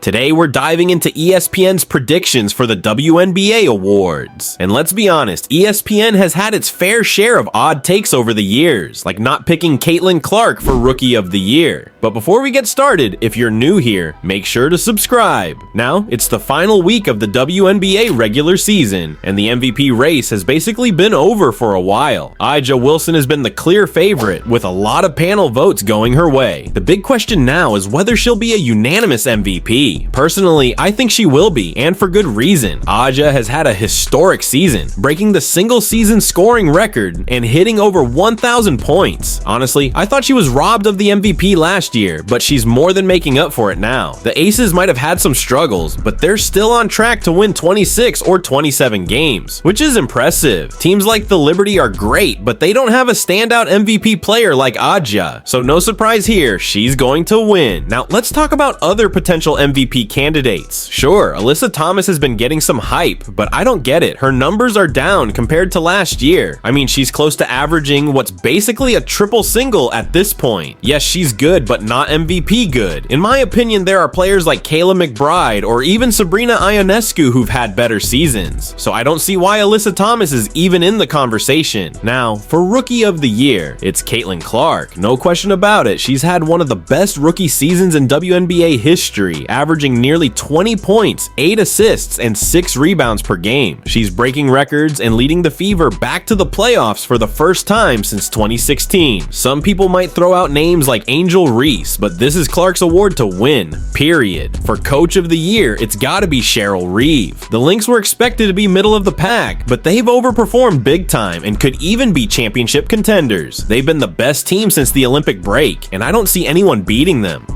Today we're diving into ESPN's predictions for the WNBA awards. And let's be honest, ESPN has had its fair share of odd takes over the years, like not picking Caitlin Clark for Rookie of the Year. But before we get started, if you're new here, make sure to subscribe. Now, it's the final week of the WNBA regular season, and the MVP race has basically been over for a while. A'ja Wilson has been the clear favorite, with a lot of panel votes going her way. The big question now is whether she'll be a unanimous MVP. Personally, I think she will be, and for good reason. A'ja has had a historic season, breaking the single season scoring record and hitting over 1,000 points. Honestly, I thought she was robbed of the MVP last year, but she's more than making up for it now. The Aces might have had some struggles, but they're still on track to win 26 or 27 games, which is impressive. Teams like the Liberty are great, but they don't have a standout MVP player like A'ja, so no surprise here, she's going to win. Now, let's talk about other potential MVP candidates. Sure, Alyssa Thomas has been getting some hype, but I don't get it. Her numbers are down compared to last year. I mean, she's close to averaging what's basically a triple single at this point. Yes, she's good, but not MVP good. In my opinion, there are players like Kayla McBride or even Sabrina Ionescu who've had better seasons, so I don't see why Alyssa Thomas is even in the conversation. Now, for Rookie of the Year, it's Caitlin Clark. No question about it, she's had one of the best rookie seasons in WNBA history, averaging nearly 20 points, 8 assists, and 6 rebounds per game. She's breaking records and leading the Fever back to the playoffs for the first time since 2016. Some people might throw out names like Angel Reese, but this is Clark's award to win, period. For Coach of the Year, it's gotta be Cheryl Reeve. The Lynx were expected to be middle of the pack, but they've overperformed big time and could even be championship contenders. They've been the best team since the Olympic break, and I don't see anyone beating them.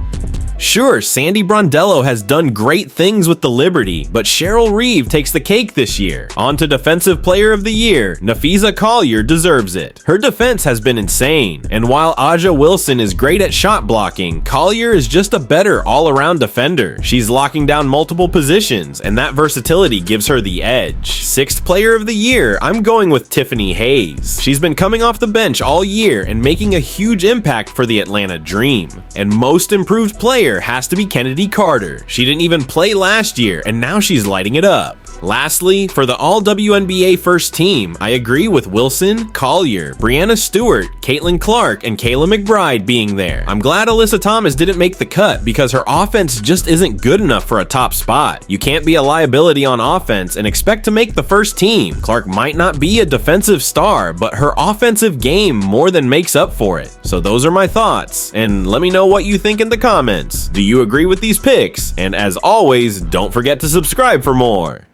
Sure, Sandy Brondello has done great things with the Liberty, but Cheryl Reeve takes the cake this year. On to Defensive Player of the Year, Napheesa Collier deserves it. Her defense has been insane, and while A'ja Wilson is great at shot blocking, Collier is just a better all-around defender. She's locking down multiple positions, and that versatility gives her the edge. Sixth Player of the Year, I'm going with Tiffany Hayes. She's been coming off the bench all year and making a huge impact for the Atlanta Dream. And Most Improved Player has to be Kennedy Carter. She didn't even play last year, and now she's lighting it up. Lastly, for the All-WNBA first team, I agree with Wilson, Collier, Breanna Stewart, Caitlin Clark, and Kayla McBride being there. I'm glad Alyssa Thomas didn't make the cut because her offense just isn't good enough for a top spot. You can't be a liability on offense and expect to make the first team. Clark might not be a defensive star, but her offensive game more than makes up for it. So those are my thoughts, and let me know what you think in the comments. Do you agree with these picks? And as always, don't forget to subscribe for more.